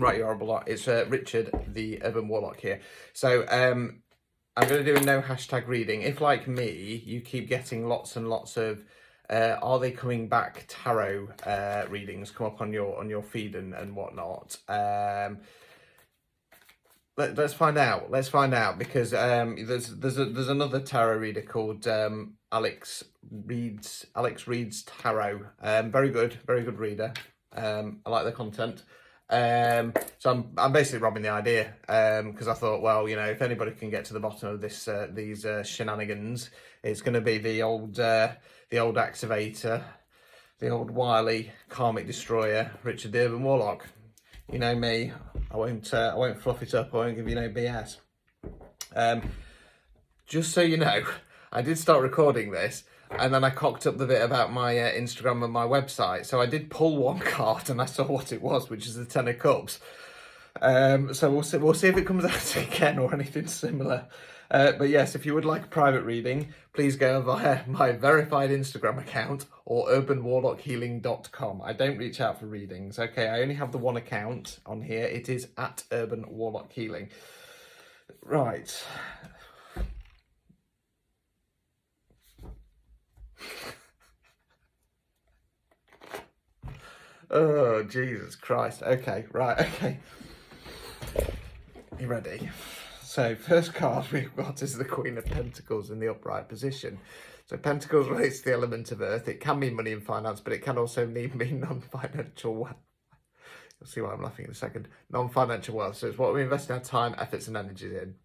Right, you horrible lot. It's Richard, the Urban Warlock here. So I'm going to do a no hashtag reading. If, like me, you keep getting lots and lots of are they coming back tarot readings come up on your feed and whatnot. Let's find out. Let's find out, because there's another tarot reader called Alex Reads Tarot. Very good reader. I like the content. So I'm basically robbing the idea, because I thought, well, you know, if anybody can get to the bottom of this these shenanigans, it's going to be the old activator, the old wily karmic destroyer, Richard the Urban Warlock. You know me, I won't fluff it up. I won't give you no BS. Just so you know, I did start recording this, and then I cocked up the bit about my Instagram and my website. So I did pull one card, and I saw what it was, which is the Ten of Cups. So we'll see if it comes out again or anything similar. But yes, if you would like a private reading, please go via my verified Instagram account or urbanwarlockhealing.com. I don't reach out for readings. Okay, I only have the one account on here. It is at Urban Warlock Healing. Right. Oh, Jesus Christ. Okay, right, okay. You ready? So, first card we've got is the Queen of Pentacles in the upright position. So, Pentacles relates to the element of earth. It can mean money and finance, but it can also mean non-financial wealth. You'll see why I'm laughing in a second. Non-financial wealth. So, it's what we invest our time, efforts, and energies in.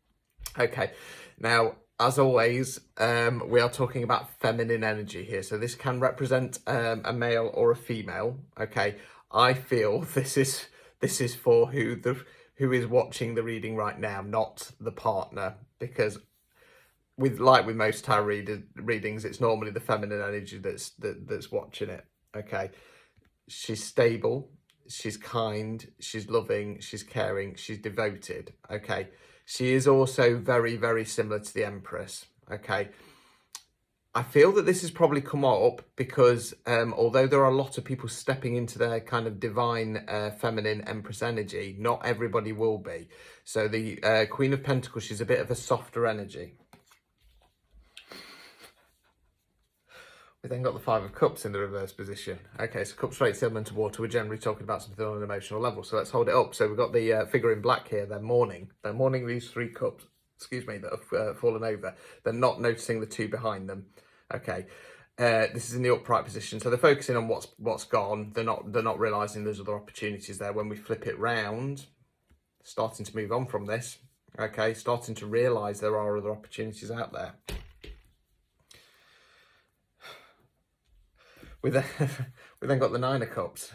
Okay, now, as always, we are talking about feminine energy here. So this can represent a male or a female. Okay, I feel this is for who is watching the reading right now, not the partner, because with most tarot readings, it's normally the feminine energy that's watching it. Okay, she's stable, she's kind, she's loving, she's caring, she's devoted. Okay. She is also very, very similar to the Empress, okay? I feel that this has probably come up because although there are a lot of people stepping into their kind of divine feminine Empress energy, not everybody will be. So the Queen of Pentacles, she's a bit of a softer energy. We then got the Five of Cups in the reverse position. Okay, so cups relates to the element of water. We're generally talking about something on an emotional level. So let's hold it up. So we've got the figure in black here. They're mourning. They're mourning these three cups, excuse me, that have fallen over. They're not noticing the two behind them. Okay, this is in the upright position. So they're focusing on what's gone. They're not realising there's other opportunities there. When we flip it round, starting to move on from this. Okay, starting to realise there are other opportunities out there. We then got the Nine of Cups.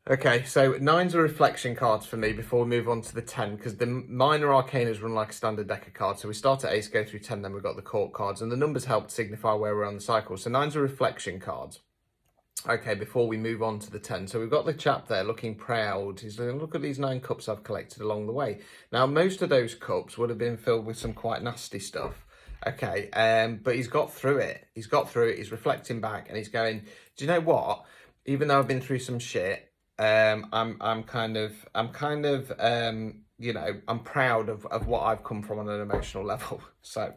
Okay, so nines are reflection cards for me before we move on to the 10, because the minor arcanas run like a standard deck of cards. So we start at ace, go through 10, then we've got the court cards, and the numbers help signify where we're on the cycle. So nines are reflection cards. Okay, before we move on to the 10. So we've got the chap there looking proud. He's looking, look at these 9 cups I've collected along the way. Now, most of those cups would have been filled with some quite nasty stuff. Okay, but he's got through it. He's got through it. He's reflecting back, and he's going, do you know what? Even though I've been through some shit, I'm kind of, you know, I'm proud of what I've come from on an emotional level. So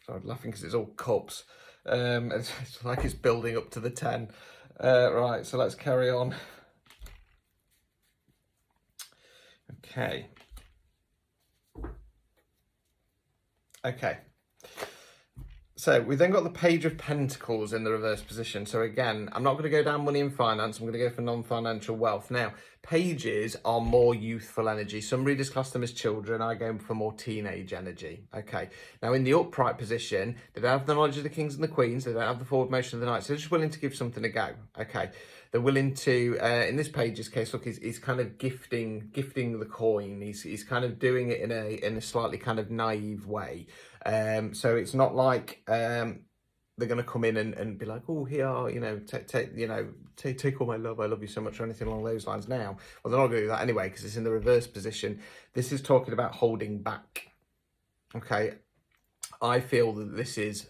I'm laughing because it's all cups. It's like it's building up to the 10. Right, so let's carry on. Okay. So we then got the Page of Pentacles in the reverse position. So again, I'm not going to go down money and finance. I'm going to go for non-financial wealth. Now, pages are more youthful energy. Some readers class them as children. I go for more teenage energy. Okay. Now, in the upright position, they don't have the knowledge of the kings and the queens. They don't have the forward motion of the knights. They're just willing to give something a go. Okay. They're willing to, in this page's case, look, he's kind of gifting the coin. He's kind of doing it in a slightly kind of naive way. So it's not like they're going to come in and be like, oh, here, you know, take all my love. I love you so much, or anything along those lines. Now, well, they're not going to do that anyway because it's in the reverse position. This is talking about holding back. Okay, I feel that this is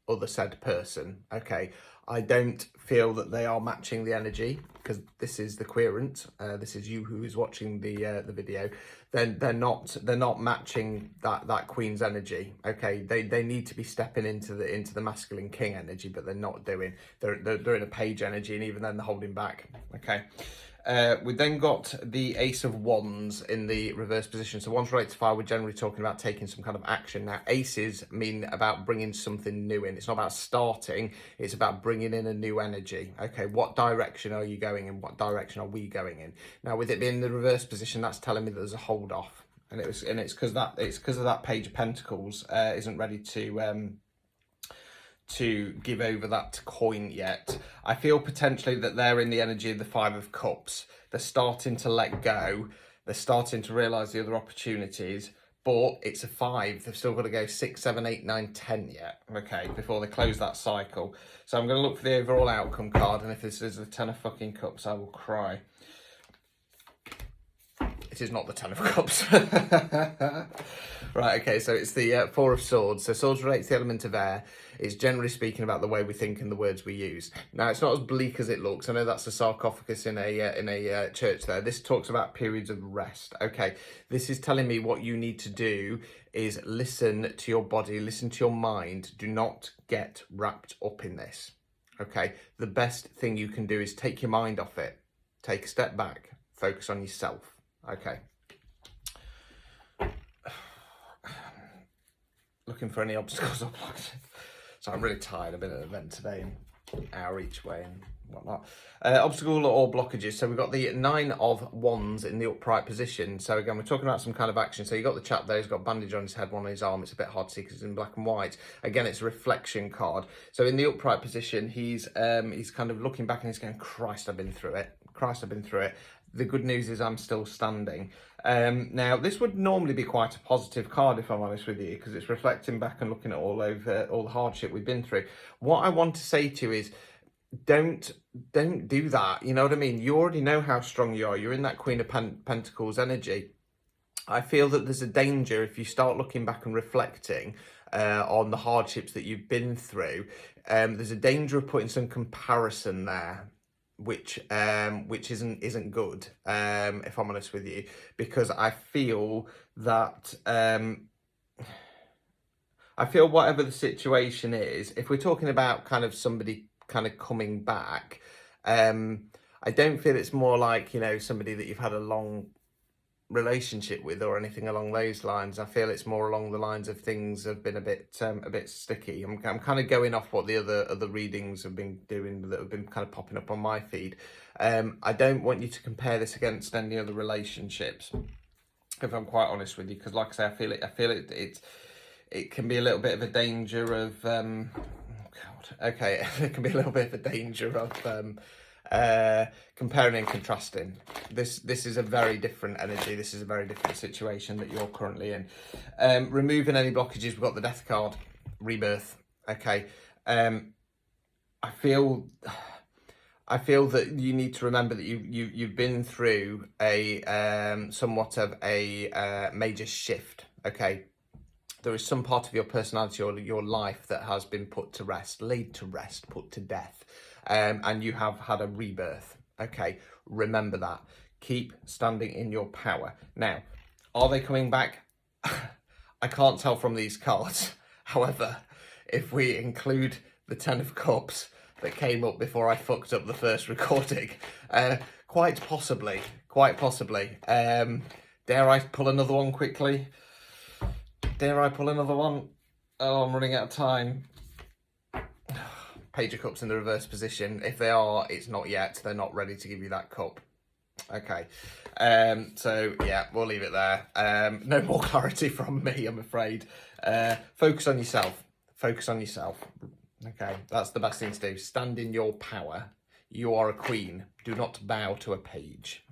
other said person. Okay, I don't feel that they are matching the energy, because this is the querent. This is you who is watching the video. Then they're not matching that Queen's energy. Okay, they need to be stepping into the masculine King energy, but they're not doing. They're in a Page energy, and even then they're holding back. Okay. We then got the Ace of Wands in the reverse position. So wands related to fire, we're generally talking about taking some kind of action. Now, aces mean about bringing something new in. It's not about starting, it's about bringing in a new energy. Okay, what direction are you going in? What direction are we going in? Now, with it being in the reverse position, that's telling me that there's a hold off. And it's because of that Page of Pentacles isn't ready to give over that coin yet. I feel potentially that they're in the energy of the Five of Cups. They're starting to let go. They're starting to realise the other opportunities, but it's a 5. They've still got to go 6, 7, 8, 9, 10 yet, okay, before they close that cycle. So I'm going to look for the overall outcome card, and if this is the 10 of fucking Cups, I will cry. It is not the 10 of Cups. Right, okay, so it's the 4 of Swords. So Swords relates to the element of air. It's generally speaking about the way we think and the words we use. Now, it's not as bleak as it looks. I know that's a sarcophagus in a church there. This talks about periods of rest. Okay, this is telling me what you need to do is listen to your body, listen to your mind. Do not get wrapped up in this. Okay, the best thing you can do is take your mind off it. Take a step back. Focus on yourself. Okay. Looking for any obstacles or blocks. So I'm really tired. I've been at an event today and an hour each way and whatnot. Obstacle or blockages. So we've got the 9 of Wands in the upright position. So again, we're talking about some kind of action. So you got the chap there, he's got bandage on his head, one on his arm. It's a bit hard to see because it's in black and white. Again, it's a reflection card. So in the upright position, he's kind of looking back and he's going, Christ, I've been through it. Christ, I've been through it. The good news is I'm still standing. Now, this would normally be quite a positive card, if I'm honest with you, because it's reflecting back and looking at all the hardship we've been through. What I want to say to you is, don't do that. You know what I mean? You already know how strong you are. You're in that Queen of Pentacles energy. I feel that there's a danger if you start looking back and reflecting on the hardships that you've been through. There's a danger of putting some comparison there, which isn't good, if I'm honest with you, because I feel that whatever the situation is, if we're talking about kind of somebody kind of coming back, I don't feel it's more like, you know, somebody that you've had a long relationship with or anything along those lines. I feel it's more along the lines of things have been a bit sticky. I'm kind of going off what the other readings have been doing that have been kind of popping up on my feed. I don't want you to compare this against any other relationships, if I'm quite honest with you, because like I say, I feel it can be a little bit of a danger of it can be a little bit of a danger of comparing and contrasting. This is a very different energy. This is a very different situation that you're currently in. Removing any blockages, we've got the Death card, rebirth. Okay. I feel that you need to remember that you've been through a somewhat of a major shift. Okay. There is some part of your personality or your life that has been put to rest, laid to rest, put to death. And you have had a rebirth. Okay, remember that. Keep standing in your power. Now, are they coming back? I can't tell from these cards. However, if we include the 10 of Cups that came up before I fucked up the first recording, quite possibly. Dare I pull another one quickly? Dare I pull another one? Oh, I'm running out of time. Page of Cups in the reverse position. If they are, it's not yet. They're not ready to give you that cup. Okay. So, yeah, we'll leave it there. No more clarity from me, I'm afraid. Focus on yourself. Focus on yourself. Okay, that's the best thing to do. Stand in your power. You are a queen. Do not bow to a page.